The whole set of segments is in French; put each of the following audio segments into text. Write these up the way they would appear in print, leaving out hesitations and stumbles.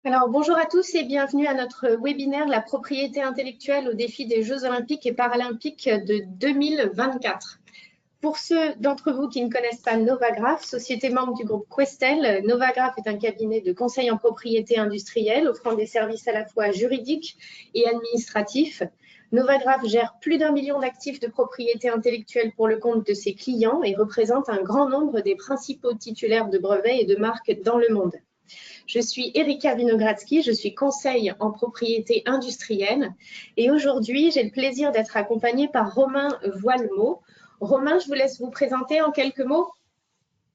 Alors, bonjour à tous et bienvenue à notre webinaire La propriété intellectuelle au défi des Jeux olympiques et paralympiques de 2024. Pour ceux d'entre vous qui ne connaissent pas Novagraph, société membre du groupe Questel, Novagraph est un cabinet de conseil en propriété industrielle offrant des services à la fois juridiques et administratifs. Novagraph gère plus d'1 million d'actifs de propriété intellectuelle pour le compte de ses clients et représente un grand nombre des principaux titulaires de brevets et de marques dans le monde. Je suis Erika Winogradsky, je suis conseil en propriété industrielle et aujourd'hui, j'ai le plaisir d'être accompagnée par Romain Voilemot. Romain, je vous laisse vous présenter en quelques mots.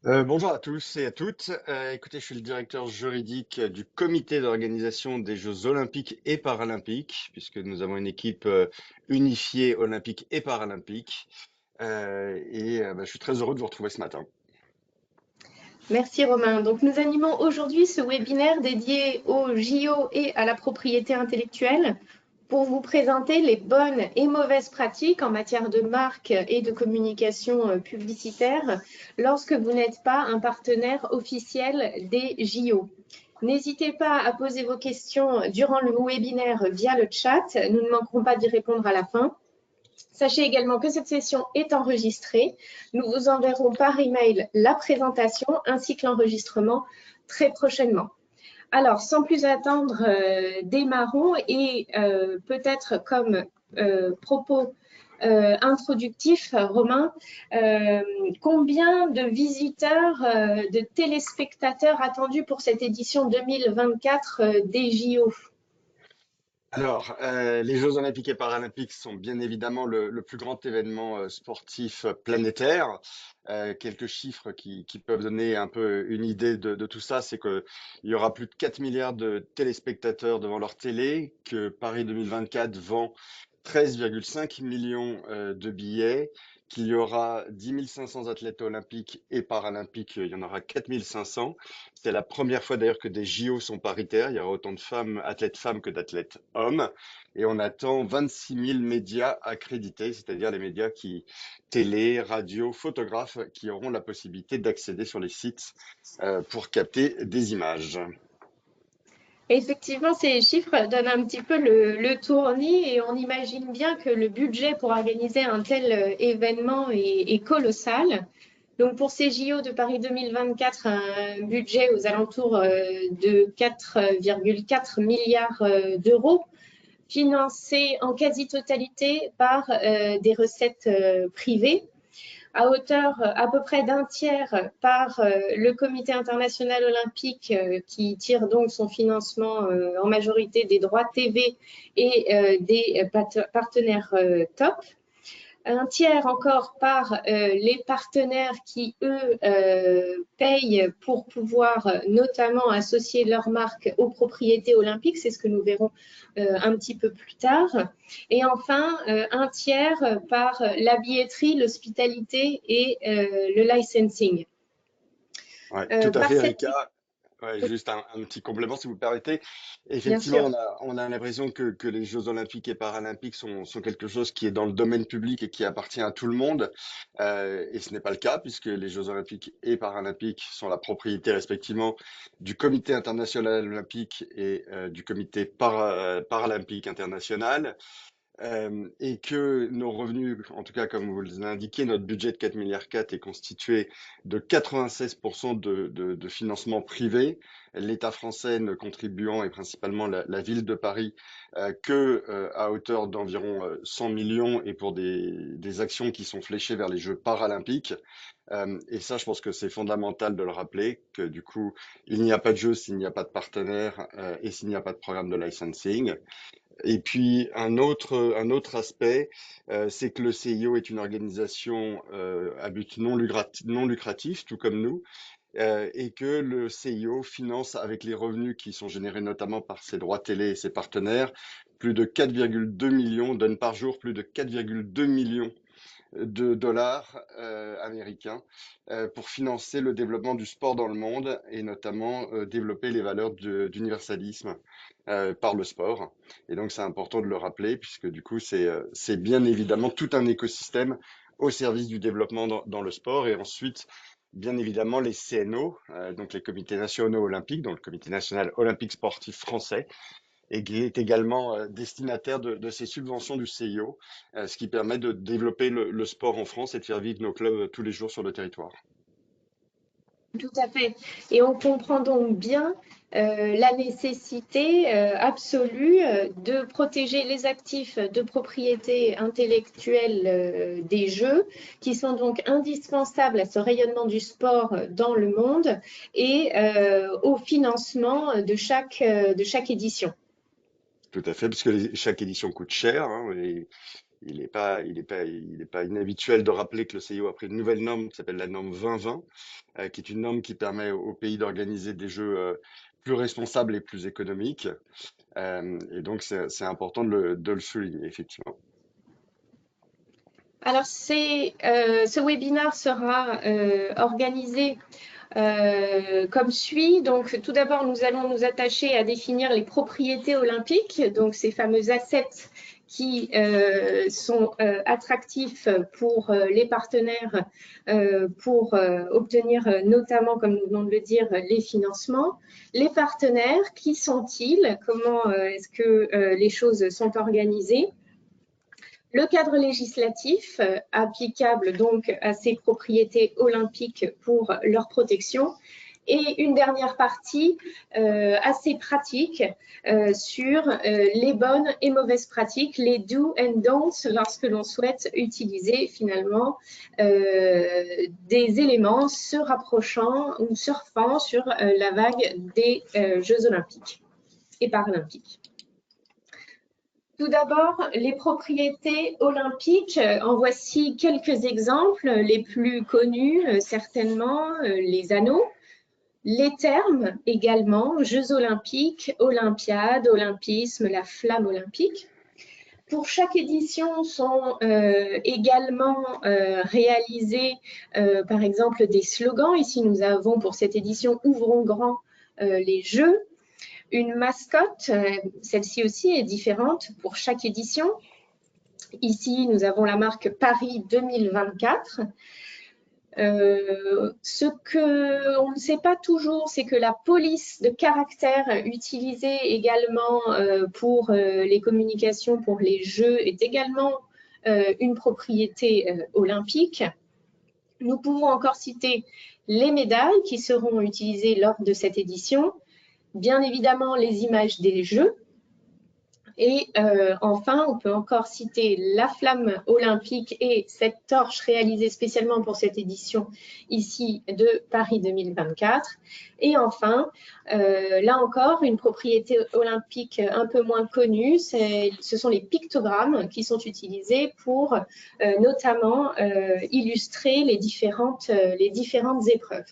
Bonjour à tous et à toutes. Écoutez, je suis le directeur juridique du comité d'organisation des Jeux olympiques et paralympiques, puisque nous avons une équipe unifiée olympique et paralympique. Je suis très heureux de vous retrouver ce matin. Merci Romain. Donc nous animons aujourd'hui ce webinaire dédié au JO et à la propriété intellectuelle pour vous présenter les bonnes et mauvaises pratiques en matière de marque et de communication publicitaire lorsque vous n'êtes pas un partenaire officiel des JO. N'hésitez pas à poser vos questions durant le webinaire via le chat. Nous ne manquerons pas d'y répondre à la fin. Sachez également que cette session est enregistrée. Nous vous enverrons par email la présentation ainsi que l'enregistrement très prochainement. Alors, sans plus attendre, démarrons et peut-être comme propos introductif, Romain, combien de visiteurs, de téléspectateurs attendus pour cette édition 2024 des JO? Les Jeux olympiques et paralympiques sont bien évidemment le plus grand événement sportif planétaire. Quelques chiffres qui peuvent donner un peu une idée de tout ça, c'est qu'il y aura plus de 4 milliards de téléspectateurs devant leur télé, que Paris 2024 vend 13,5 millions de billets, qu'il y aura 10 500 athlètes olympiques et paralympiques, il y en aura 4 500. C'est la première fois d'ailleurs que des JO sont paritaires. Il y aura autant de femmes, athlètes femmes que d'athlètes hommes. Et on attend 26 000 médias accrédités, c'est-à-dire les médias télé, radio, photographes, qui auront la possibilité d'accéder sur les sites pour capter des images. Effectivement, ces chiffres donnent un petit peu le tournis et on imagine bien que le budget pour organiser un tel événement est colossal. Donc pour ces JO de Paris 2024, un budget aux alentours de 4,4 milliards d'euros, financé en quasi-totalité par des recettes privées à hauteur à peu près d'un tiers par le Comité international olympique qui tire donc son financement en majorité des droits TV et des partenaires top. Un tiers encore par les partenaires qui, eux, payent pour pouvoir notamment associer leur marque aux propriétés olympiques. C'est ce que nous verrons un petit peu plus tard. Et enfin, un tiers par la billetterie, l'hospitalité et le licensing. Ouais, tout à Par fait, cette... Erika. Ouais, Oui, juste un petit complément, si vous permettez. bien Effectivement, sûr. on a l'impression que les Jeux olympiques et paralympiques sont quelque chose qui est dans le domaine public et qui appartient à tout le monde. Et ce n'est pas le cas, puisque les Jeux olympiques et paralympiques sont la propriété respectivement du Comité international olympique et du Comité paralympique international. Et que nos revenus, en tout cas comme vous l'indiquez, notre budget de 4,4 milliards est constitué de 96% de financement privé, l'État français ne contribuant et principalement la ville de Paris à hauteur d'environ 100 millions et pour des actions qui sont fléchées vers les Jeux paralympiques. Et ça, je pense que c'est fondamental de le rappeler, que du coup, il n'y a pas de jeu s'il n'y a pas de partenaire et s'il n'y a pas de programme de licensing. Et puis un autre aspect, c'est que le CIO est une organisation à but non lucratif, tout comme nous, et que le CIO finance avec les revenus qui sont générés notamment par ses droits télé et ses partenaires, plus de 4,2 millions, donne par jour plus de 4,2 millions de dollars américains pour financer le développement du sport dans le monde et notamment développer les valeurs d'universalisme par le sport. Et donc c'est important de le rappeler puisque du coup c'est bien évidemment tout un écosystème au service du développement dans le sport. Et ensuite, bien évidemment les CNO, donc les comités nationaux olympiques, donc le Comité national olympique sportif français, et qui est également destinataire de ces subventions du CIO, ce qui permet de développer le sport en France et de faire vivre nos clubs tous les jours sur le territoire. Tout à fait. Et on comprend donc bien la nécessité absolue de protéger les actifs de propriété intellectuelle des Jeux, qui sont donc indispensables à ce rayonnement du sport dans le monde et au financement de chaque édition. Tout à fait, parce que chaque édition coûte cher, hein, et il est pas inhabituel de rappeler que le CIO a pris une nouvelle norme qui s'appelle la norme 2020, qui est une norme qui permet au pays d'organiser des jeux plus responsables et plus économiques. Et donc, c'est important de le souligner, effectivement. Alors, ce webinaire sera organisé comme suit. Donc, tout d'abord, nous allons nous attacher à définir les propriétés olympiques, donc ces fameux assets qui sont attractifs pour les partenaires pour obtenir notamment, comme nous venons de le dire, les financements. Les partenaires, qui sont-ils? Comment est-ce que les choses sont organisées? Le cadre législatif applicable donc à ces propriétés olympiques pour leur protection et une dernière partie assez pratique sur les bonnes et mauvaises pratiques, les do and don'ts lorsque l'on souhaite utiliser finalement des éléments se rapprochant ou surfant sur la vague des Jeux olympiques et paralympiques. Tout d'abord, les propriétés olympiques, en voici quelques exemples, les plus connus certainement, les anneaux, les termes également, Jeux olympiques, Olympiade, Olympisme, la flamme olympique. Pour chaque édition sont également réalisés par exemple des slogans. Ici nous avons pour cette édition Ouvrons grand les Jeux. Une mascotte, celle-ci aussi est différente pour chaque édition. Ici, nous avons la marque Paris 2024. Ce qu'on ne sait pas toujours, c'est que la police de caractère utilisée également pour les communications, pour les Jeux, est également une propriété olympique. Nous pouvons encore citer les médailles qui seront utilisées lors de cette édition. Bien évidemment, les images des Jeux. Et enfin, on peut encore citer la flamme olympique et cette torche réalisée spécialement pour cette édition ici de Paris 2024. Et enfin, là encore, une propriété olympique un peu moins connue, ce sont les pictogrammes qui sont utilisés pour notamment illustrer les différentes épreuves.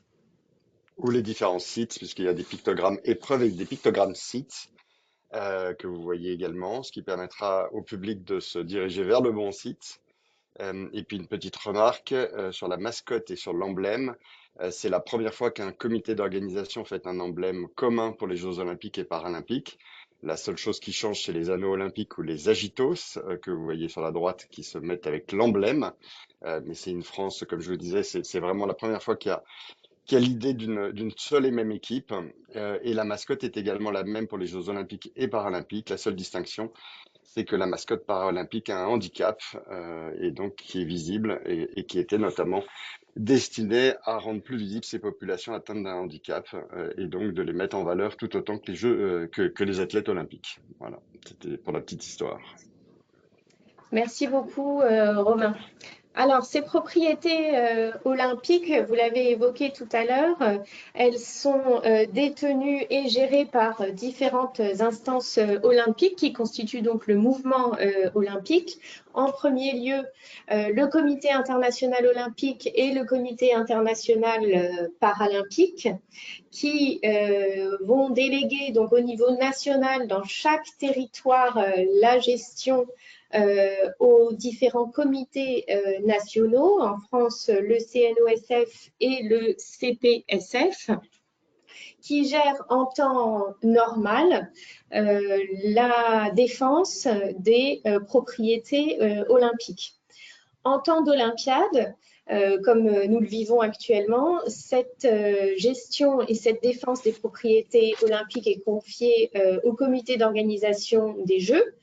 Ou les différents sites, puisqu'il y a des pictogrammes épreuves et des pictogrammes sites que vous voyez également, ce qui permettra au public de se diriger vers le bon site. Et puis une petite remarque sur la mascotte et sur l'emblème. C'est la première fois qu'un comité d'organisation fait un emblème commun pour les Jeux olympiques et paralympiques. La seule chose qui change, c'est les anneaux olympiques ou les agitos que vous voyez sur la droite qui se mettent avec l'emblème. Mais c'est une France, comme je vous le disais, c'est vraiment la première fois qu'il y a l'idée d'une seule et même équipe. Et la mascotte est également la même pour les Jeux olympiques et paralympiques. La seule distinction, c'est que la mascotte paralympique a un handicap et donc qui est visible et qui était notamment destiné à rendre plus visibles ces populations atteintes d'un handicap et donc de les mettre en valeur tout autant que les jeux que les athlètes olympiques. Voilà, c'était pour la petite histoire. Merci beaucoup, Romain. Alors, ces propriétés olympiques, vous l'avez évoqué tout à l'heure, elles sont détenues et gérées par différentes instances olympiques qui constituent donc le mouvement olympique. En premier lieu, le Comité international olympique et le Comité international paralympique qui vont déléguer donc au niveau national dans chaque territoire la gestion aux différents comités nationaux, en France le CNOSF et le CPSF, qui gèrent en temps normal la défense des propriétés olympiques. En temps d'Olympiade, comme nous le vivons actuellement. Cette gestion et cette défense des propriétés olympiques est confiée au comité d'organisation des Jeux,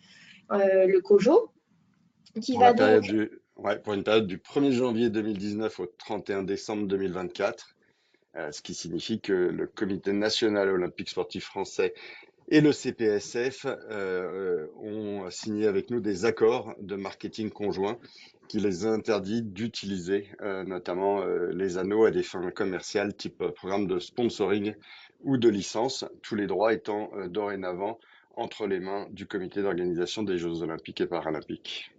le COJO, qui Pour la va période donc pour une période du 1er janvier 2019 au 31 décembre 2024, ce qui signifie que le Comité national olympique sportif français et le CPSF ont signé avec nous des accords de marketing conjoints qui les interdit d'utiliser notamment les anneaux à des fins commerciales type programme de sponsoring ou de licence, tous les droits étant dorénavant entre les mains du comité d'organisation des Jeux olympiques et paralympiques.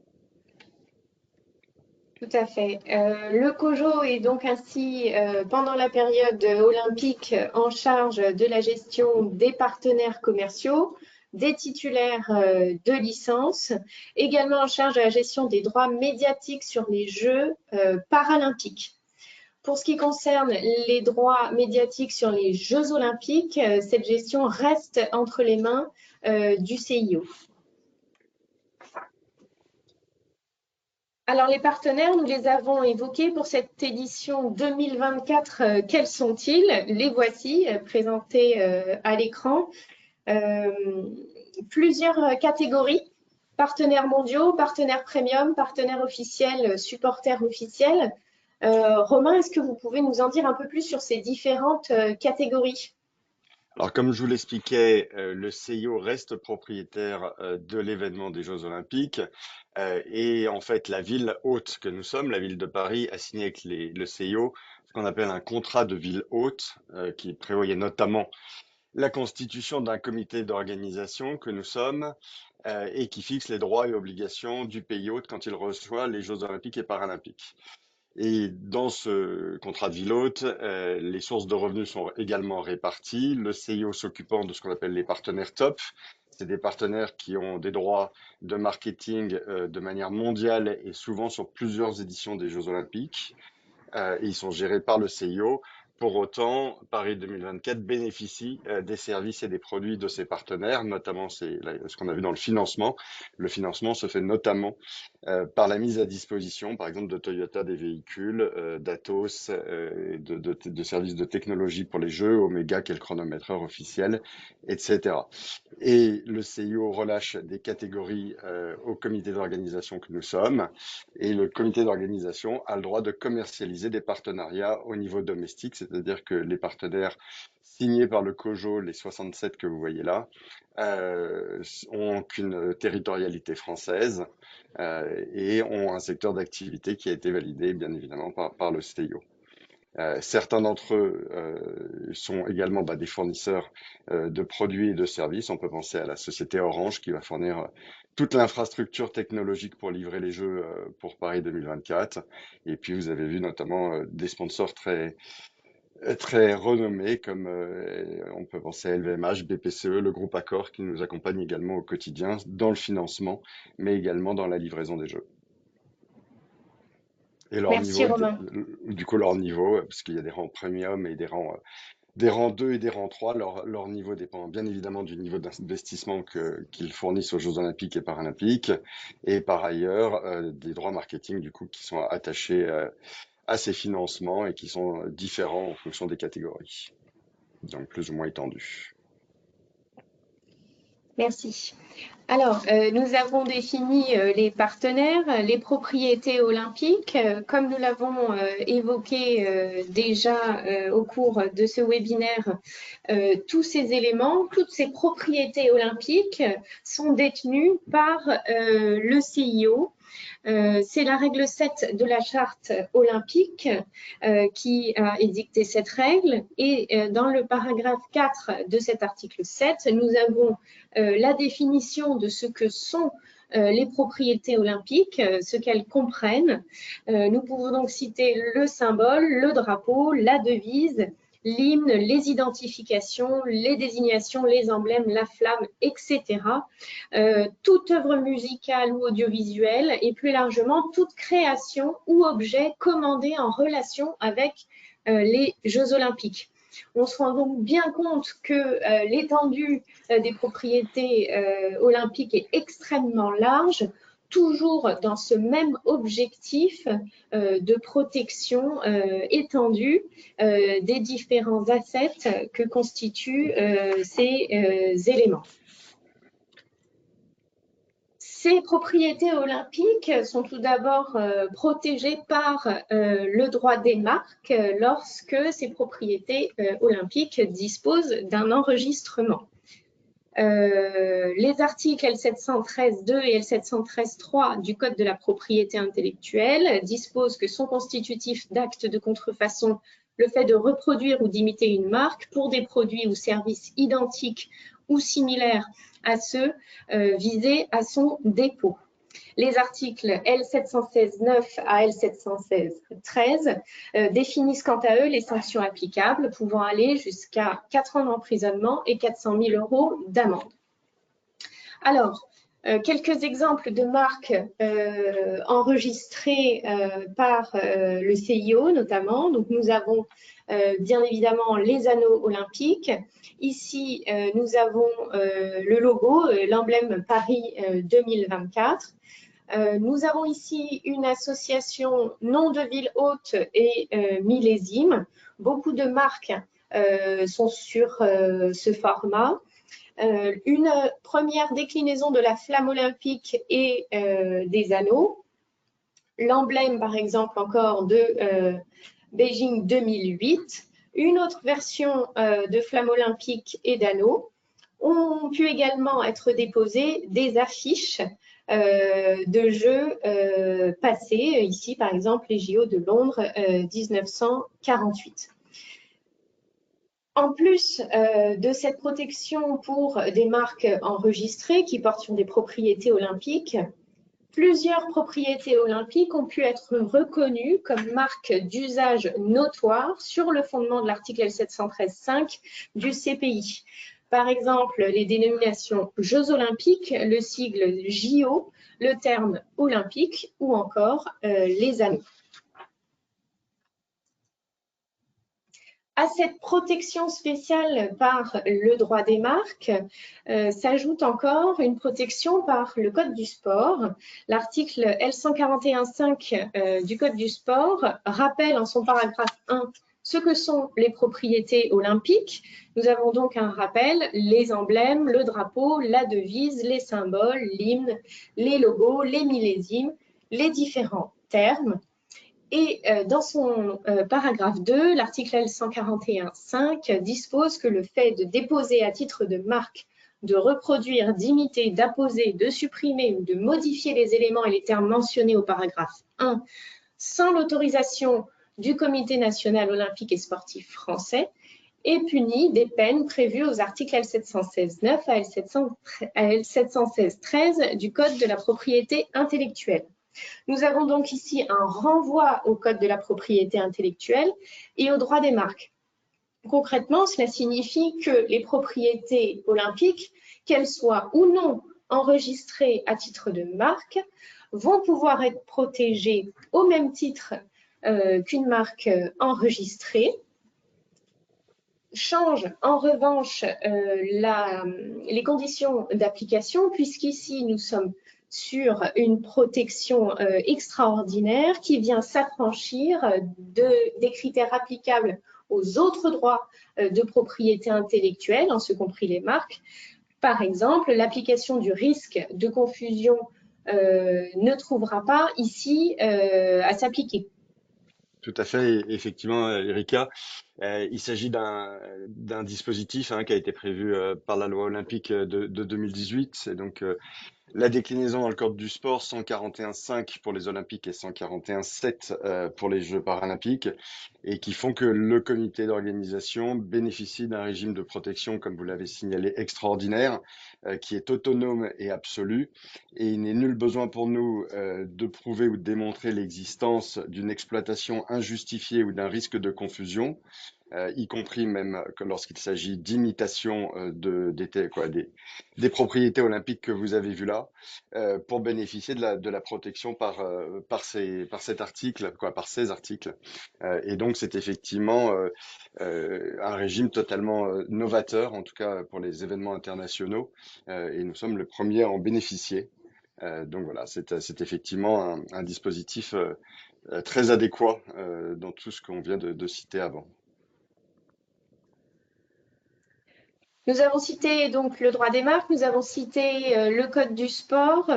tout à fait. Le COJO est donc ainsi, pendant la période olympique, en charge de la gestion des partenaires commerciaux, des titulaires de licence, également en charge de la gestion des droits médiatiques sur les Jeux paralympiques. Pour ce qui concerne les droits médiatiques sur les Jeux olympiques, cette gestion reste entre les mains du CIO. Alors, les partenaires, nous les avons évoqués pour cette édition 2024. Quels sont-ils? Les voici présentés à l'écran. Plusieurs catégories: partenaires mondiaux, partenaires premium, partenaires officiels, supporters officiels. Romain, est-ce que vous pouvez nous en dire un peu plus sur ces différentes catégories? Alors, comme je vous l'expliquais, le CIO reste propriétaire de l'événement des Jeux Olympiques et en fait, la ville hôte que nous sommes, la ville de Paris, a signé avec le CIO ce qu'on appelle un contrat de ville hôte qui prévoyait notamment la constitution d'un comité d'organisation que nous sommes et qui fixe les droits et obligations du pays hôte quand il reçoit les Jeux Olympiques et Paralympiques. Et dans ce contrat de ville hôte, les sources de revenus sont également réparties. Le CIO s'occupant de ce qu'on appelle les partenaires top. C'est des partenaires qui ont des droits de marketing de manière mondiale et souvent sur plusieurs éditions des Jeux Olympiques. Et ils sont gérés par le CIO. Pour autant, Paris 2024 bénéficie des services et des produits de ses partenaires, notamment ce qu'on a vu dans le financement. Le financement se fait notamment par la mise à disposition, par exemple, de Toyota des véhicules, d'Atos, de services de technologie pour les jeux, Omega qui est le chronométreur officiel, etc. Et le CIO relâche des catégories au comité d'organisation que nous sommes, et le comité d'organisation a le droit de commercialiser des partenariats au niveau domestique, c'est-à-dire que les partenaires signés par le COJO, les 67 que vous voyez là, ont qu'une territorialité française et ont un secteur d'activité qui a été validé, bien évidemment, par le CIO. Certains d'entre eux sont également des fournisseurs de produits et de services. On peut penser à la société Orange qui va fournir toute l'infrastructure technologique pour livrer les jeux pour Paris 2024. Et puis vous avez vu notamment des sponsors très renommés comme on peut penser à LVMH, BPCE, le groupe Accor qui nous accompagne également au quotidien dans le financement, mais également dans la livraison des jeux. Et leur Merci niveau, Romain. du coup, leur niveau, parce qu'il y a des rangs premium et des rangs 2 et des rangs 3, leur niveau dépend bien évidemment du niveau d'investissement qu'ils fournissent aux Jeux Olympiques et Paralympiques. Et par ailleurs, des droits marketing, du coup, qui sont attachés à ces financements et qui sont différents en fonction des catégories. Donc, plus ou moins étendus. Merci. Alors, nous avons défini les partenaires, les propriétés olympiques. Comme nous l'avons évoqué déjà au cours de ce webinaire, tous ces éléments, toutes ces propriétés olympiques sont détenues par le CIO. C'est la règle 7 de la charte olympique qui a édicté cette règle. Et dans le paragraphe 4 de cet article 7, nous avons la définition de ce que sont les propriétés olympiques, ce qu'elles comprennent. Nous pouvons donc citer le symbole, le drapeau, la devise, l'hymne, les identifications, les désignations, les emblèmes, la flamme, etc. Toute œuvre musicale ou audiovisuelle et plus largement toute création ou objet commandé en relation avec les Jeux olympiques. On se rend donc bien compte que l'étendue des propriétés olympiques est extrêmement large. toujours dans ce même objectif de protection étendue des différents assets que constituent ces éléments. Ces propriétés olympiques sont tout d'abord protégées par le droit des marques lorsque ces propriétés olympiques disposent d'un enregistrement. Les articles L713.2 et L713.3 du Code de la propriété intellectuelle disposent que sont constitutifs d'actes de contrefaçon le fait de reproduire ou d'imiter une marque pour des produits ou services identiques ou similaires à ceux visés à son dépôt. Les articles L716.9 à L716.13 définissent quant à eux les sanctions applicables, pouvant aller jusqu'à 4 ans d'emprisonnement et 400 000 € d'amende. Alors, quelques exemples de marques enregistrées par le CIO notamment. Donc, nous avons bien évidemment les anneaux olympiques. Ici, nous avons le logo, l'emblème Paris 2024. Nous avons ici une association nom de ville haute et millésime. Beaucoup de marques sont sur ce format. Une première déclinaison de la flamme olympique et des anneaux. L'emblème, par exemple, encore de Beijing 2008. Une autre version de flamme olympique et d'anneaux. Ont pu également être déposées des affiches de jeux passés, ici par exemple les JO de Londres 1948. En plus de cette protection pour des marques enregistrées qui portent sur des propriétés olympiques, plusieurs propriétés olympiques ont pu être reconnues comme marques d'usage notoire sur le fondement de l'article L713.5 du CPI. Par exemple, les dénominations Jeux olympiques, le sigle JO, le terme olympique ou encore les anneaux. À cette protection spéciale par le droit des marques s'ajoute encore une protection par le Code du sport. L'article L141.5 du Code du sport rappelle en son paragraphe 1 ce que sont les propriétés olympiques. Nous avons donc un rappel, les emblèmes, le drapeau, la devise, les symboles, l'hymne, les logos, les millésimes, les différents termes. Et dans son paragraphe 2, l'article L141.5 dispose que le fait de déposer à titre de marque, de reproduire, d'imiter, d'apposer, de supprimer ou de modifier les éléments et les termes mentionnés au paragraphe 1 sans l'autorisation du Comité national olympique et sportif français est puni des peines prévues aux articles L716.9 à L716.13 du Code de la propriété intellectuelle. Nous avons donc ici un renvoi au Code de la propriété intellectuelle et au droit des marques. Concrètement, cela signifie que les propriétés olympiques, qu'elles soient ou non enregistrées à titre de marque, vont pouvoir être protégées au même titre qu'une marque enregistrée. Change en revanche les conditions d'application, puisqu'ici nous sommes sur une protection extraordinaire qui vient s'affranchir des critères applicables aux autres droits de propriété intellectuelle, en ce compris les marques. Par exemple, l'application du risque de confusion ne trouvera pas ici à s'appliquer. Tout à fait, et effectivement, Erika, il s'agit d'un dispositif qui a été prévu par la loi olympique de 2018. C'est donc la déclinaison dans le code du sport 141.5 pour les Olympiques et 141.7 pour les Jeux paralympiques, et qui font que le comité d'organisation bénéficie d'un régime de protection, comme vous l'avez signalé, extraordinaire, qui est autonome et absolu. Et il n'est nul besoin pour nous de prouver ou de démontrer l'existence d'une exploitation injustifiée ou d'un risque de confusion. Y compris même que lorsqu'il s'agit d'imitation des propriétés olympiques que vous avez vues là, pour bénéficier de la protection par cet article, par ces articles. Et donc c'est effectivement un régime totalement novateur, en tout cas pour les événements internationaux, et nous sommes le premier à en bénéficier. Donc voilà, c'est effectivement un dispositif très adéquat dans tout ce qu'on vient de citer avant. Nous avons cité donc le droit des marques, nous avons cité le code du sport.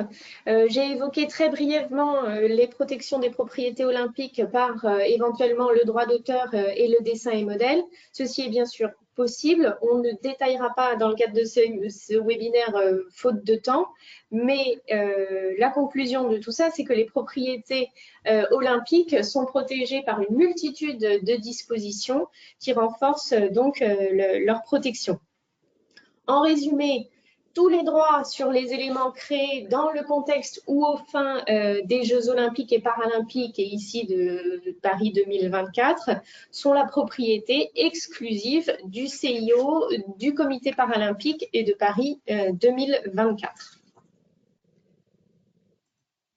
J'ai évoqué très brièvement les protections des propriétés olympiques par éventuellement le droit d'auteur et le dessin et modèle. Ceci est bien sûr possible. On ne détaillera pas dans le cadre de ce webinaire faute de temps, mais la conclusion de tout ça, c'est que les propriétés olympiques sont protégées par une multitude de dispositions qui renforcent donc leur protection. En résumé, tous les droits sur les éléments créés dans le contexte ou aux fins des Jeux olympiques et paralympiques, et ici de Paris 2024, sont la propriété exclusive du CIO, du Comité paralympique et de Paris 2024.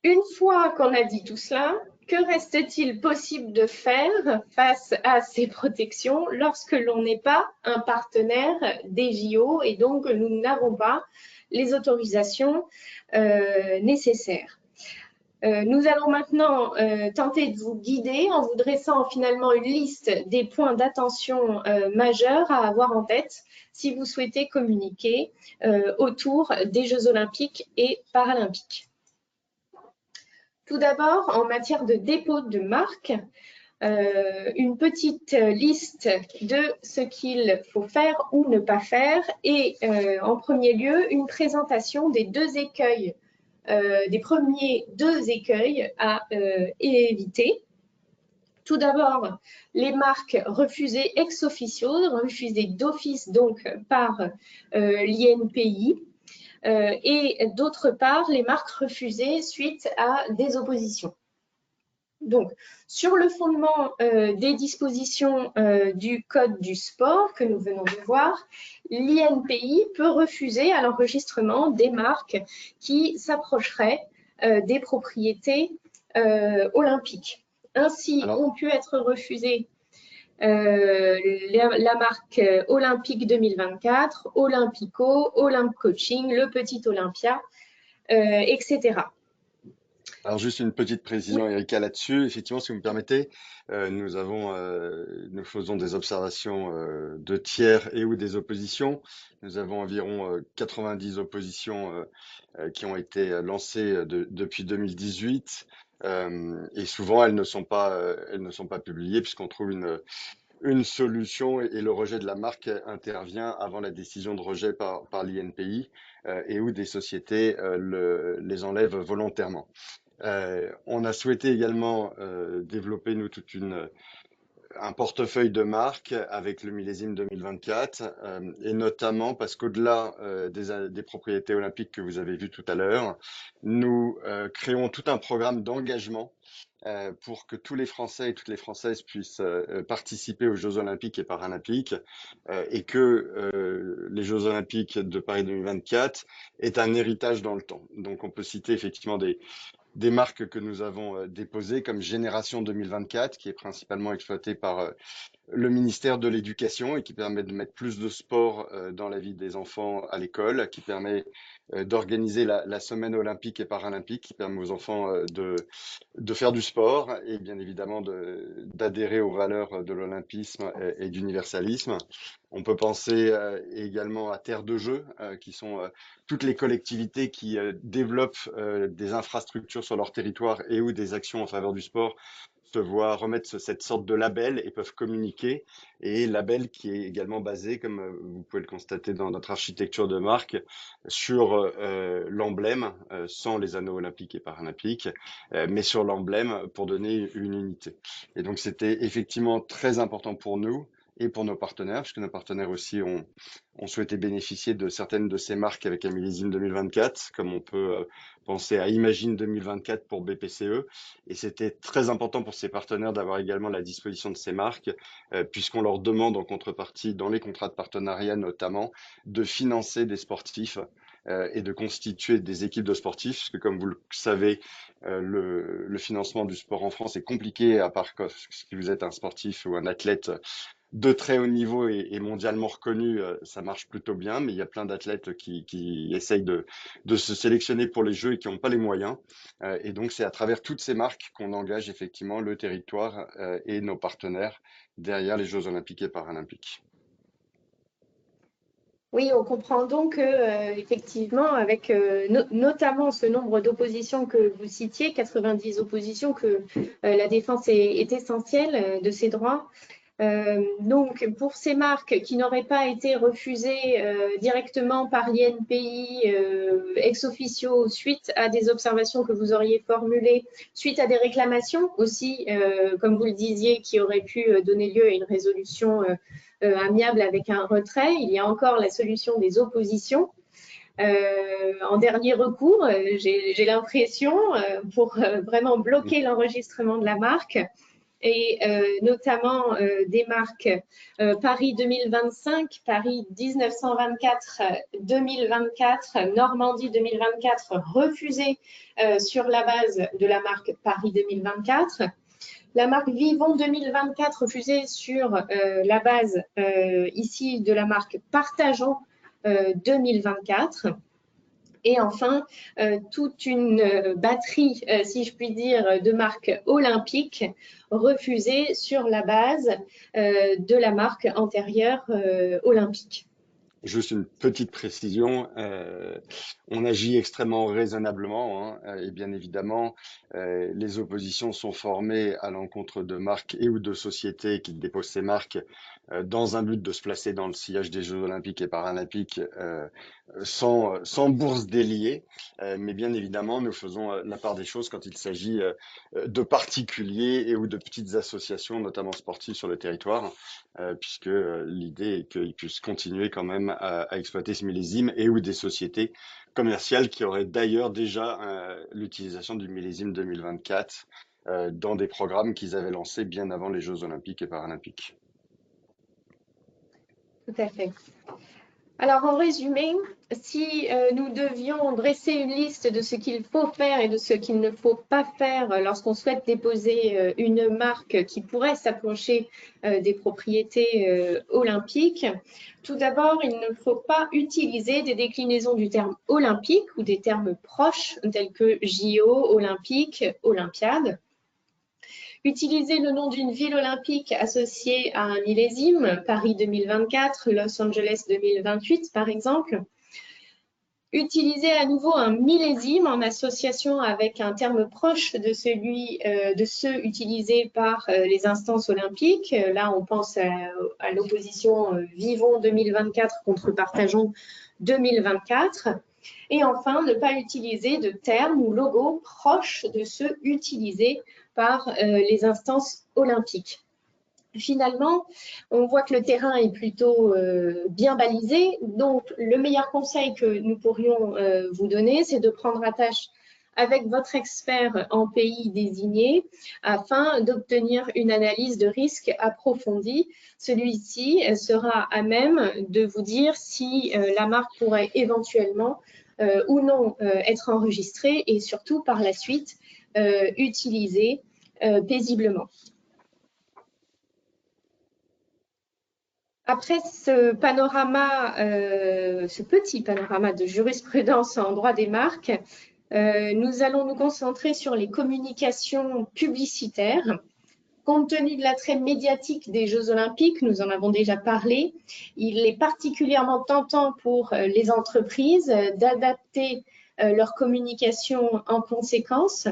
Une fois qu'on a dit tout cela, que reste-t-il possible de faire face à ces protections lorsque l'on n'est pas un partenaire des JO et donc nous n'avons pas les autorisations nécessaires? Nous allons maintenant tenter de vous guider en vous dressant finalement une liste des points d'attention majeurs à avoir en tête si vous souhaitez communiquer autour des Jeux olympiques et paralympiques. Tout d'abord, en matière de dépôt de marque, une petite liste de ce qu'il faut faire ou ne pas faire et en premier lieu, une présentation des des premiers deux écueils à éviter. Tout d'abord, les marques refusées ex officio, refusées d'office donc par l'INPI. Et d'autre part, les marques refusées suite à des oppositions. Donc, sur le fondement des dispositions du Code du sport que nous venons de voir, l'INPI peut refuser à l'enregistrement des marques qui s'approcheraient des propriétés olympiques. Ainsi, ont pu être refusées la marque Olympique 2024, Olympico, Olymp Coaching, le Petit Olympia, etc. Alors juste une petite précision, Erika, là-dessus. Effectivement, si vous me permettez, nous faisons des observations de tiers et ou des oppositions. Nous avons environ 90 oppositions qui ont été lancées depuis 2018. Et souvent, elles ne sont pas publiées puisqu'on trouve une solution et le rejet de la marque intervient avant la décision de rejet par l'INPI et où des sociétés les enlèvent volontairement. On a souhaité également développer, nous, un portefeuille de marques avec le millésime 2024 et notamment parce qu'au-delà des propriétés olympiques que vous avez vues tout à l'heure, nous créons tout un programme d'engagement pour que tous les Français et toutes les Françaises puissent participer aux Jeux olympiques et paralympiques et que les Jeux olympiques de Paris 2024 aient un héritage dans le temps. Donc on peut citer effectivement des marques que nous avons déposées comme Génération 2024, qui est principalement exploitée par le ministère de l'Éducation et qui permet de mettre plus de sport dans la vie des enfants à l'école, qui permet d'organiser la semaine olympique et paralympique, qui permet aux enfants de faire du sport et bien évidemment d'adhérer aux valeurs de l'olympisme et d'universalisme. On peut penser également à Terre de Jeux, qui sont toutes les collectivités qui développent des infrastructures sur leur territoire et ou des actions en faveur du sport se voient remettre cette sorte de label et peuvent communiquer. Et label qui est également basé, comme vous pouvez le constater dans notre architecture de marque, sur l'emblème, sans les anneaux olympiques et paralympiques, mais sur l'emblème pour donner une unité. Et donc c'était effectivement très important pour nous et pour nos partenaires, puisque nos partenaires aussi ont souhaité bénéficier de certaines de ces marques avec un millésime 2024, comme on peut penser à Imagine 2024 pour BPCE. Et c'était très important pour ces partenaires d'avoir également la disposition de ces marques, puisqu'on leur demande en contrepartie, dans les contrats de partenariat notamment, de financer des sportifs et de constituer des équipes de sportifs, parce que comme vous le savez, le financement du sport en France est compliqué, à part que si vous êtes un sportif ou un athlète de très haut niveau et mondialement reconnus, ça marche plutôt bien, mais il y a plein d'athlètes qui essayent de se sélectionner pour les Jeux et qui n'ont pas les moyens. Et donc, c'est à travers toutes ces marques qu'on engage effectivement le territoire et nos partenaires derrière les Jeux olympiques et paralympiques. Oui, on comprend donc que, effectivement, avec notamment ce nombre d'oppositions que vous citiez, 90 oppositions, que la défense est essentielle de ces droits. Donc, pour ces marques qui n'auraient pas été refusées directement par l'INPI ex officio suite à des observations que vous auriez formulées, suite à des réclamations aussi, comme vous le disiez, qui auraient pu donner lieu à une résolution amiable avec un retrait, il y a encore la solution des oppositions. En dernier recours, j'ai l'impression, pour vraiment bloquer l'enregistrement de la marque, et notamment des marques Paris 2025, Paris 1924-2024, Normandie 2024 refusées sur la base de la marque Paris 2024. La marque Vivons 2024 refusée sur la base ici de la marque Partageons 2024. Et enfin, toute une batterie, si je puis dire, de marques olympiques refusées sur la base de la marque antérieure olympique. Juste une petite précision, on agit extrêmement raisonnablement, hein, et bien évidemment, les oppositions sont formées à l'encontre de marques et ou de sociétés qui déposent ces marques dans un but de se placer dans le sillage des Jeux olympiques et paralympiques sans bourse déliée. Mais bien évidemment, nous faisons la part des choses quand il s'agit de particuliers et ou de petites associations, notamment sportives sur le territoire, puisque l'idée est qu'ils puissent continuer quand même à exploiter ce millésime et ou des sociétés commerciales qui auraient d'ailleurs déjà l'utilisation du millésime 2024 dans des programmes qu'ils avaient lancés bien avant les Jeux olympiques et paralympiques. Tout à fait. Alors, en résumé, si nous devions dresser une liste de ce qu'il faut faire et de ce qu'il ne faut pas faire lorsqu'on souhaite déposer une marque qui pourrait s'approcher des propriétés olympiques, tout d'abord, il ne faut pas utiliser des déclinaisons du terme olympique ou des termes proches tels que JO, olympique, olympiade. Utiliser le nom d'une ville olympique associée à un millésime, Paris 2024, Los Angeles 2028 par exemple. Utiliser à nouveau un millésime en association avec un terme proche de ceux utilisés par les instances olympiques. Là, on pense à l'opposition Vivons 2024 contre Partageons 2024. Et enfin, ne pas utiliser de termes ou logos proches de ceux utilisés par les instances olympiques. Finalement, on voit que le terrain est plutôt bien balisé. Donc, le meilleur conseil que nous pourrions vous donner, c'est de prendre attache avec votre expert en pays désigné afin d'obtenir une analyse de risque approfondie. Celui-ci sera à même de vous dire si la marque pourrait éventuellement ou non être enregistrée et surtout par la suite utilisée paisiblement. Après ce panorama, ce petit panorama de jurisprudence en droit des marques, nous allons nous concentrer sur les communications publicitaires. Compte tenu de l'attrait médiatique des Jeux olympiques, nous en avons déjà parlé, il est particulièrement tentant pour les entreprises d'adapter leur communication en conséquence.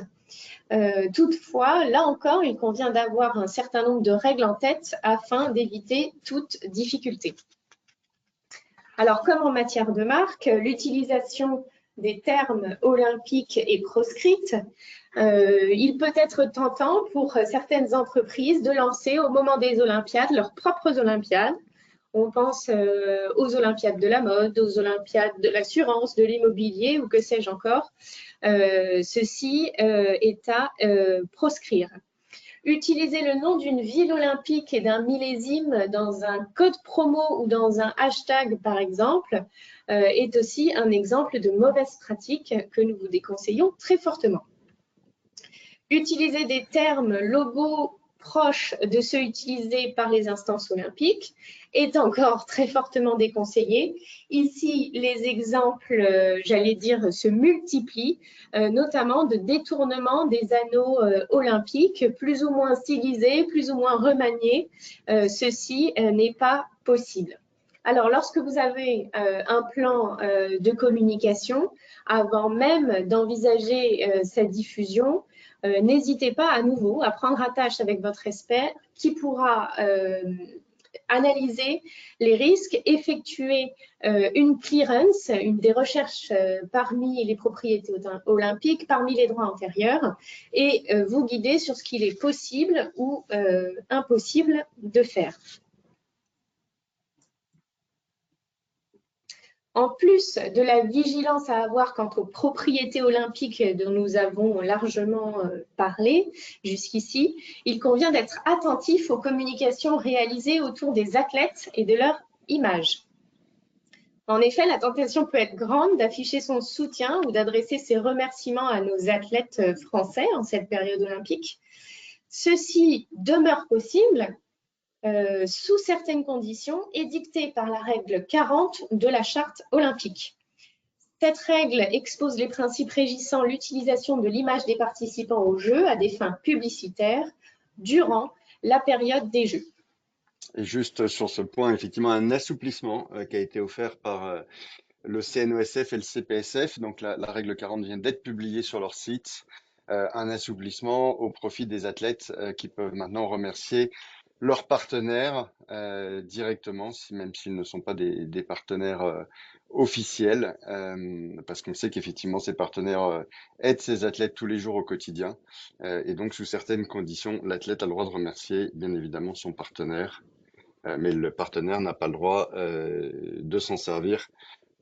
Toutefois, là encore, il convient d'avoir un certain nombre de règles en tête afin d'éviter toute difficulté. Alors, comme en matière de marque, l'utilisation des termes olympiques est proscrite. Il peut être tentant pour certaines entreprises de lancer au moment des Olympiades leurs propres Olympiades. On pense aux Olympiades de la mode, aux Olympiades de l'assurance, de l'immobilier ou que sais-je encore. Ceci est à proscrire. Utiliser le nom d'une ville olympique et d'un millésime dans un code promo ou dans un hashtag, par exemple, est aussi un exemple de mauvaise pratique que nous vous déconseillons très fortement. Utiliser des termes, logos proches de ceux utilisés par les instances olympiques est encore très fortement déconseillé. Ici, les exemples, j'allais dire, se multiplient, notamment de détournement des anneaux olympiques, plus ou moins stylisés, plus ou moins remaniés. Ceci n'est pas possible. Alors, lorsque vous avez un plan de communication, avant même d'envisager sa diffusion, n'hésitez pas à nouveau à prendre attache avec votre expert qui pourra analyser les risques, effectuer une clearance, des recherches parmi les propriétés olympiques, parmi les droits antérieurs, et vous guider sur ce qu'il est possible ou impossible de faire. En plus de la vigilance à avoir quant aux propriétés olympiques dont nous avons largement parlé jusqu'ici, il convient d'être attentif aux communications réalisées autour des athlètes et de leur image. En effet, la tentation peut être grande d'afficher son soutien ou d'adresser ses remerciements à nos athlètes français en cette période olympique. Ceci demeure possible sous certaines conditions édictées par la règle 40 de la charte olympique. Cette règle expose les principes régissant l'utilisation de l'image des participants aux Jeux à des fins publicitaires durant la période des Jeux. Et juste sur ce point, effectivement, un assouplissement qui a été offert par le CNOSF et le CPSF. Donc la règle 40 vient d'être publiée sur leur site. Un assouplissement au profit des athlètes qui peuvent maintenant remercier leurs partenaires directement, même s'ils ne sont pas des partenaires officiels, parce qu'on sait qu'effectivement ces partenaires aident ces athlètes tous les jours au quotidien. Et donc sous certaines conditions, l'athlète a le droit de remercier bien évidemment son partenaire, mais le partenaire n'a pas le droit de s'en servir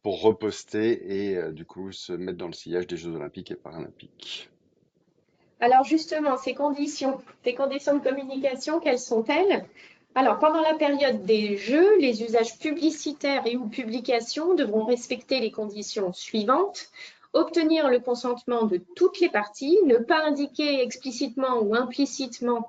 pour reposter et du coup se mettre dans le sillage des Jeux olympiques et paralympiques. Alors justement, ces conditions de communication, quelles sont-elles? Alors, pendant la période des Jeux, les usages publicitaires et ou publications devront respecter les conditions suivantes. Obtenir le consentement de toutes les parties, ne pas indiquer explicitement ou implicitement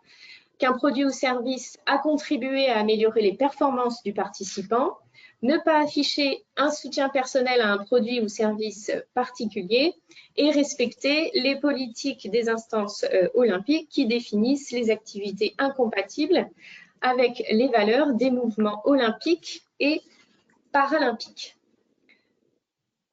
qu'un produit ou service a contribué à améliorer les performances du participant, ne pas afficher un soutien personnel à un produit ou service particulier et respecter les politiques des instances olympiques qui définissent les activités incompatibles avec les valeurs des mouvements olympiques et paralympiques.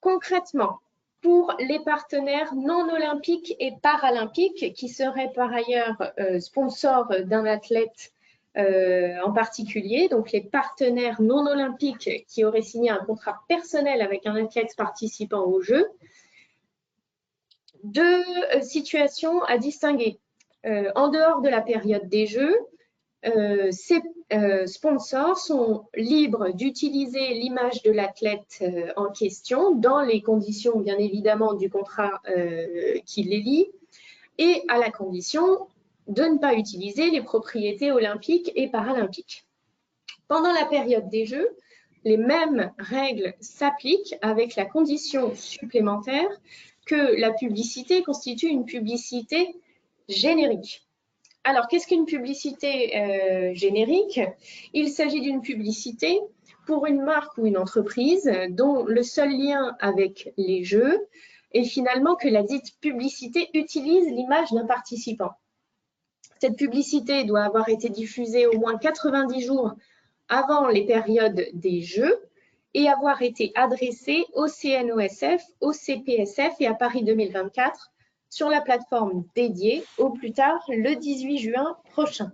Concrètement, pour les partenaires non olympiques et paralympiques qui seraient par ailleurs sponsors d'un athlète en particulier, donc les partenaires non olympiques qui auraient signé un contrat personnel avec un athlète participant aux Jeux, deux situations à distinguer. En dehors de la période des Jeux, ces sponsors sont libres d'utiliser l'image de l'athlète en question dans les conditions, bien évidemment, du contrat qui les lie et à la condition de ne pas utiliser les propriétés olympiques et paralympiques. Pendant la période des Jeux, les mêmes règles s'appliquent avec la condition supplémentaire que la publicité constitue une publicité générique. Alors, qu'est-ce qu'une publicité générique? Il s'agit d'une publicité pour une marque ou une entreprise dont le seul lien avec les Jeux est finalement que la dite publicité utilise l'image d'un participant. Cette publicité doit avoir été diffusée au moins 90 jours avant les périodes des Jeux et avoir été adressée au CNOSF, au CPSF et à Paris 2024 sur la plateforme dédiée au plus tard le 18 juin prochain.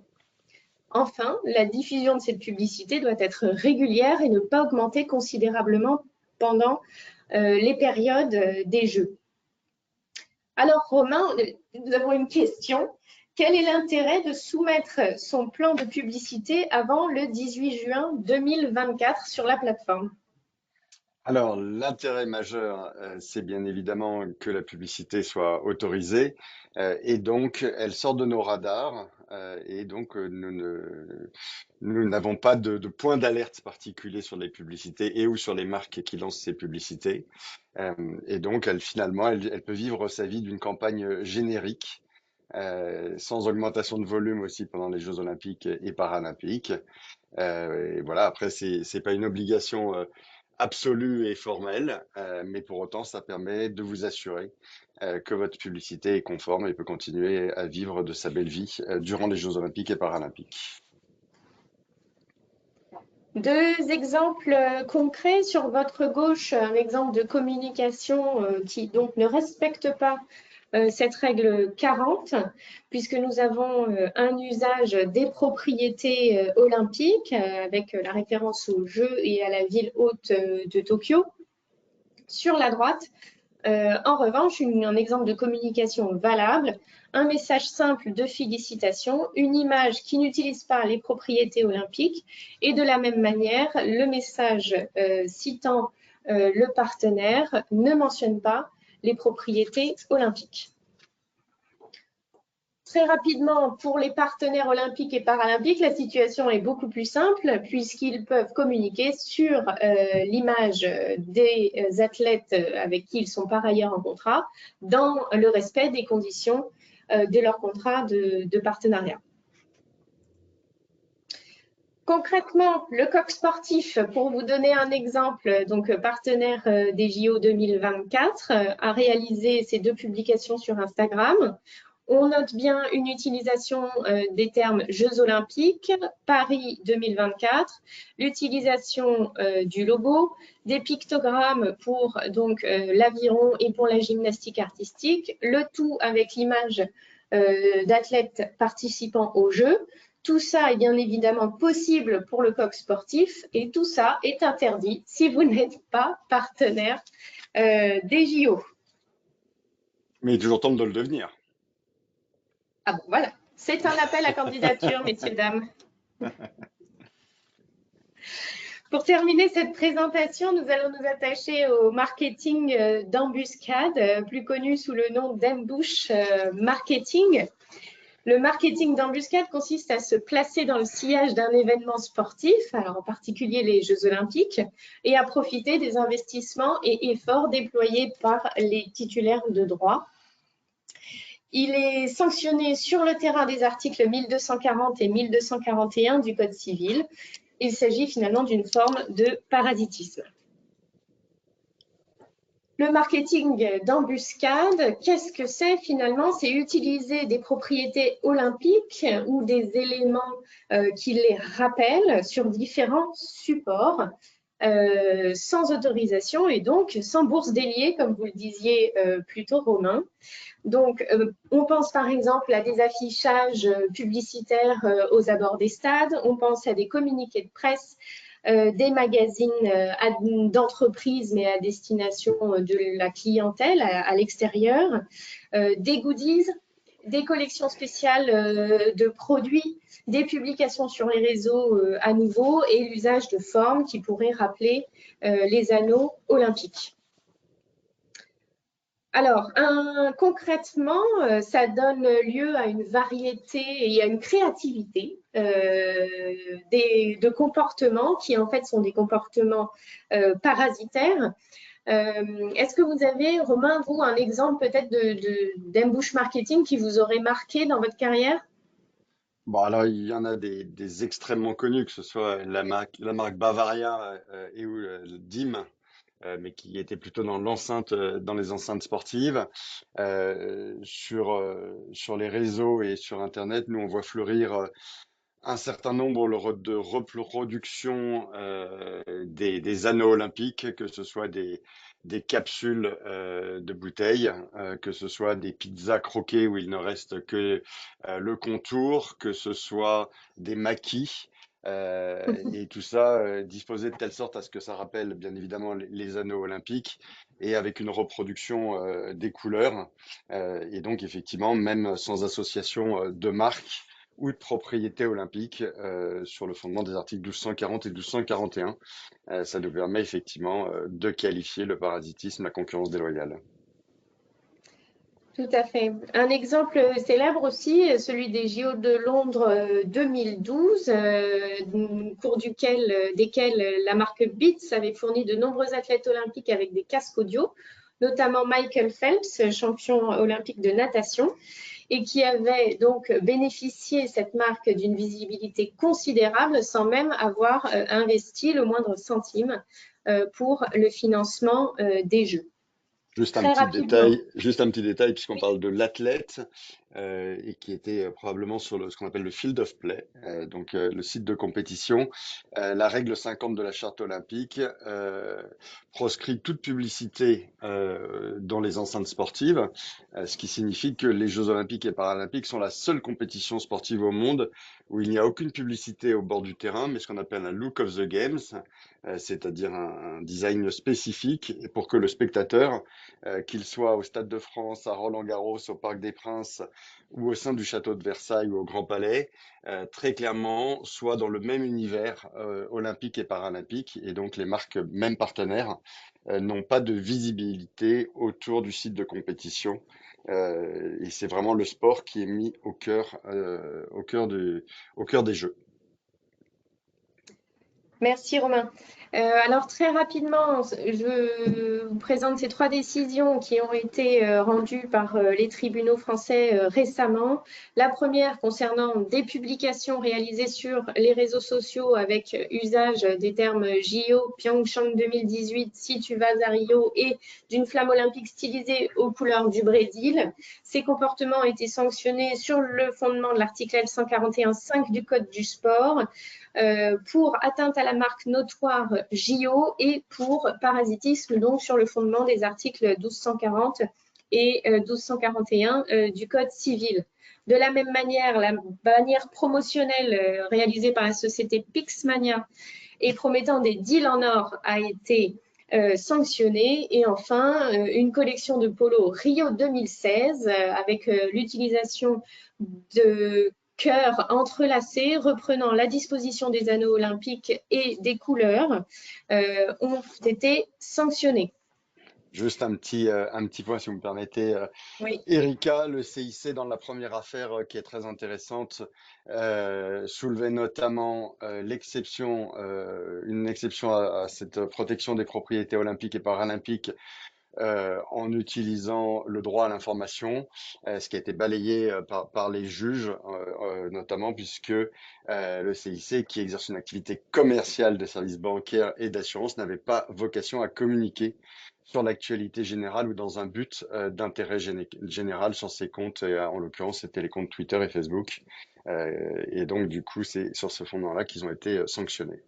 Enfin, la diffusion de cette publicité doit être régulière et ne pas augmenter considérablement pendant les périodes des Jeux. Alors Romain, nous avons une question. Quel est l'intérêt de soumettre son plan de publicité avant le 18 juin 2024 sur la plateforme? Alors, l'intérêt majeur, c'est bien évidemment que la publicité soit autorisée et donc elle sort de nos radars et donc nous n'avons pas de point d'alerte particulier sur les publicités et ou sur les marques qui lancent ces publicités. Et donc, finalement, elle peut vivre sa vie d'une campagne générique sans augmentation de volume aussi pendant les Jeux olympiques et paralympiques. Et voilà, après, c'est pas une obligation absolue et formelle, mais pour autant, ça permet de vous assurer que votre publicité est conforme et peut continuer à vivre de sa belle vie durant les Jeux olympiques et paralympiques. Deux exemples concrets sur votre gauche, un exemple de communication qui donc ne respecte pas cette règle 40, puisque nous avons un usage des propriétés olympiques avec la référence aux Jeux et à la ville haute de Tokyo. Sur la droite, en revanche, un exemple de communication valable, un message simple de félicitation, une image qui n'utilise pas les propriétés olympiques et de la même manière, le message citant le partenaire ne mentionne pas les propriétés olympiques. Très rapidement, pour les partenaires olympiques et paralympiques, la situation est beaucoup plus simple puisqu'ils peuvent communiquer sur l'image des athlètes avec qui ils sont par ailleurs en contrat dans le respect des conditions de leur contrat de partenariat. Concrètement, le coq sportif, pour vous donner un exemple, donc partenaire des JO 2024, a réalisé ces deux publications sur Instagram. On note bien une utilisation des termes Jeux olympiques, Paris 2024, l'utilisation du logo, des pictogrammes pour donc l'aviron et pour la gymnastique artistique, le tout avec l'image d'athlètes participant aux Jeux. Tout ça est bien évidemment possible pour le coq sportif et tout ça est interdit si vous n'êtes pas partenaire des JO. Mais il est toujours temps de le devenir. Ah bon, voilà. C'est un appel à candidature, messieurs, dames. Pour terminer cette présentation, nous allons nous attacher au marketing d'embuscade, plus connu sous le nom d'ambush marketing. Le marketing d'embuscade consiste à se placer dans le sillage d'un événement sportif, alors en particulier les Jeux olympiques, et à profiter des investissements et efforts déployés par les titulaires de droits. Il est sanctionné sur le terrain des articles 1240 et 1241 du Code civil. Il s'agit finalement d'une forme de parasitisme. Le marketing d'embuscade, qu'est-ce que c'est finalement? C'est utiliser des propriétés olympiques ou des éléments qui les rappellent sur différents supports sans autorisation et donc sans bourse déliée, comme vous le disiez plutôt, Romain. Donc, on pense par exemple à des affichages publicitaires aux abords des stades, on pense à des communiqués de presse, des magazines d'entreprise, mais à destination de la clientèle à l'extérieur, des goodies, des collections spéciales de produits, des publications sur les réseaux à nouveau et l'usage de formes qui pourraient rappeler les anneaux olympiques. Alors, concrètement, ça donne lieu à une variété et à une créativité de comportements qui, en fait, sont des comportements parasitaires. Est-ce que vous avez, Romain, vous, un exemple peut-être d'ambush marketing qui vous aurait marqué dans votre carrière? Bon, alors, il y en a des extrêmement connus, que ce soit la marque Bavaria et ou le DIM, mais qui était plutôt dans l'enceinte, dans les enceintes sportives. Sur les réseaux et sur Internet, nous, on voit fleurir un certain nombre de reproductions des anneaux olympiques, que ce soit des capsules de bouteilles, que ce soit des pizzas croquées où il ne reste que le contour, que ce soit des maquis. Et tout ça disposé de telle sorte à ce que ça rappelle bien évidemment les anneaux olympiques et avec une reproduction des couleurs. Et donc effectivement, même sans association de marque ou de propriété olympique sur le fondement des articles 1240 et 1241. Ça nous permet effectivement de qualifier le parasitisme, la concurrence déloyale. Tout à fait. Un exemple célèbre aussi, celui des JO de Londres 2012, au cours desquels la marque Beats avait fourni de nombreux athlètes olympiques avec des casques audio, notamment Michael Phelps, champion olympique de natation. et qui avait donc bénéficié, cette marque, d'une visibilité considérable sans même avoir investi le moindre centime pour le financement des Jeux. Très rapidement. Juste un petit détail, puisqu'on Oui. parle de l'athlète, et qui était probablement sur ce qu'on appelle le field of play, donc le site de compétition. La règle 50 de la charte olympique proscrit toute publicité dans les enceintes sportives, ce qui signifie que les Jeux olympiques et paralympiques sont la seule compétition sportive au monde où il n'y a aucune publicité au bord du terrain, mais ce qu'on appelle un look of the games, c'est-à-dire un design spécifique pour que le spectateur, qu'il soit au Stade de France, à Roland-Garros, au Parc des Princes ou au sein du château de Versailles ou au Grand Palais, très clairement soit dans le même univers olympique et paralympique. Et donc les marques, même partenaires, n'ont pas de visibilité autour du site de compétition. Et c'est vraiment le sport qui est mis au cœur des Jeux. Merci Romain. Alors très rapidement, je vous présente ces 3 décisions qui ont été rendues par les tribunaux français récemment. La première concernant des publications réalisées sur les réseaux sociaux avec usage des termes JO, Pyeongchang 2018, Si tu vas à Rio et d'une flamme olympique stylisée aux couleurs du Brésil. Ces comportements ont été sanctionnés sur le fondement de l'article L141.5 du Code du sport. Pour atteinte à la marque notoire JO et pour parasitisme, donc sur le fondement des articles 1240 et 1241 du Code civil. De la même manière, la bannière promotionnelle réalisée par la société Pixmania et promettant des deals en or a été sanctionnée. Et enfin, une collection de polo Rio 2016 avec l'utilisation de cœurs entrelacés reprenant la disposition des anneaux olympiques et des couleurs ont été sanctionnés. Juste un petit point, si vous me permettez. Oui. Erika, le CIC, dans la première affaire qui est très intéressante, soulevait notamment une exception à cette protection des propriétés olympiques et paralympiques en utilisant le droit à l'information, ce qui a été balayé par les juges, notamment puisque le CIC, qui exerce une activité commerciale de services bancaires et d'assurance, n'avait pas vocation à communiquer sur l'actualité générale ou dans un but d'intérêt général sur ses comptes, et en l'occurrence c'était les comptes Twitter et Facebook. Et donc du coup c'est sur ce fondement-là qu'ils ont été sanctionnés.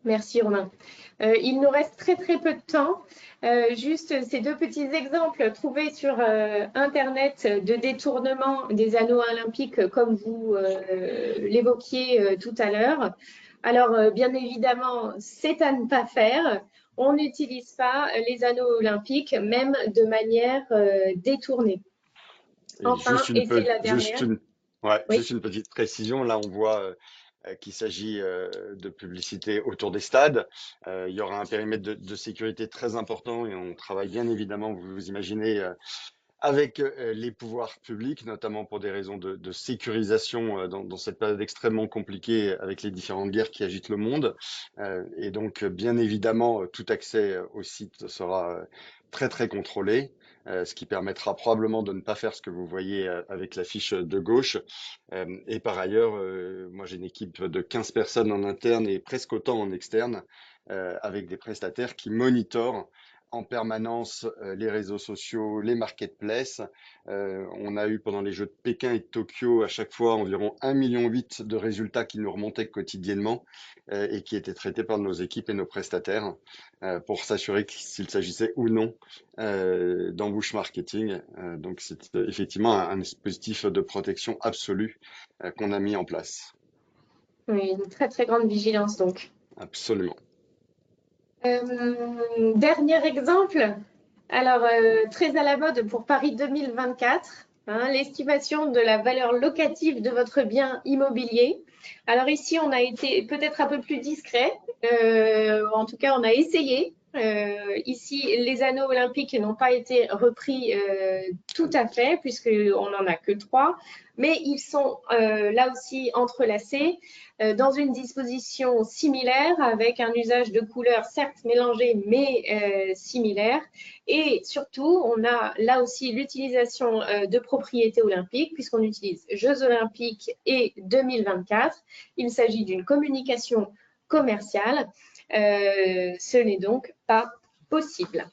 Merci Romain. Il nous reste très peu de temps. Juste ces 2 petits exemples trouvés sur Internet de détournement des anneaux olympiques, comme vous l'évoquiez tout à l'heure. Alors, bien évidemment, c'est à ne pas faire. On n'utilise pas les anneaux olympiques, même de manière détournée. Et Enfin, et c'est la dernière. Oui. juste une petite précision. Là, on voit qu'il s'agit de publicité autour des stades. Il y aura un périmètre de sécurité très important et on travaille bien évidemment, vous vous imaginez, avec les pouvoirs publics, notamment pour des raisons de sécurisation dans cette période extrêmement compliquée avec les différentes guerres qui agitent le monde. Et donc, bien évidemment, tout accès au site sera très contrôlé. Ce qui permettra probablement de ne pas faire ce que vous voyez avec l'affiche de gauche. Et par ailleurs, moi j'ai une équipe de 15 personnes en interne et presque autant en externe, avec des prestataires qui monitorent en permanence les réseaux sociaux, les marketplaces. On a eu pendant les Jeux de Pékin et de Tokyo à chaque fois environ 1,8 million de résultats qui nous remontaient quotidiennement et qui étaient traités par nos équipes et nos prestataires pour s'assurer s'il s'agissait ou non d'embouche marketing. Donc c'est effectivement un dispositif de protection absolue qu'on a mis en place. Oui, une très grande vigilance donc. Absolument. Dernier exemple, alors très à la mode pour Paris 2024, hein, l'estimation de la valeur locative de votre bien immobilier. Alors ici, on a été peut-être un peu plus discret, en tout cas, on a essayé Ici, les anneaux olympiques n'ont pas été repris tout à fait, puisqu'on n'en a que 3, mais ils sont là aussi entrelacés dans une disposition similaire, avec un usage de couleurs certes mélangées, mais similaires. Et surtout, on a là aussi l'utilisation de propriétés olympiques, puisqu'on utilise Jeux olympiques et 2024. Il s'agit d'une communication commerciale. Ce n'est donc pas possible.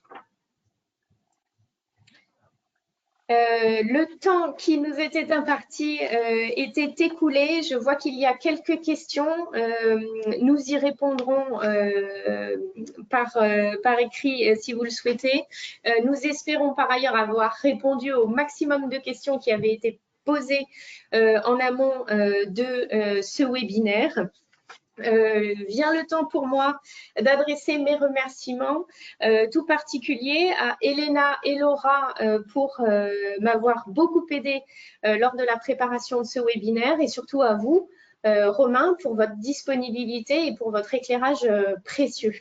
Le temps qui nous était imparti était écoulé. Je vois qu'il y a quelques questions. Nous y répondrons par écrit si vous le souhaitez. Nous espérons par ailleurs avoir répondu au maximum de questions qui avaient été posées en amont de ce webinaire. Vient le temps pour moi d'adresser mes remerciements tout particuliers à Elena et Laura pour m'avoir beaucoup aidé lors de la préparation de ce webinaire, et surtout à vous, Romain, pour votre disponibilité et pour votre éclairage précieux.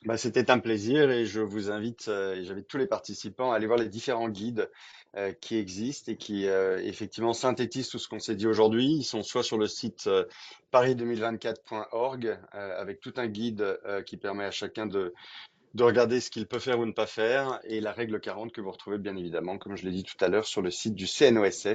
Bah, c'était un plaisir et je vous invite, et j'invite tous les participants à aller voir les différents guides qui existent et qui effectivement synthétisent tout ce qu'on s'est dit aujourd'hui. Ils sont soit sur le site paris2024.org avec tout un guide qui permet à chacun de regarder ce qu'il peut faire ou ne pas faire, et la règle 40 que vous retrouvez bien évidemment, comme je l'ai dit tout à l'heure, sur le site du CNOSF.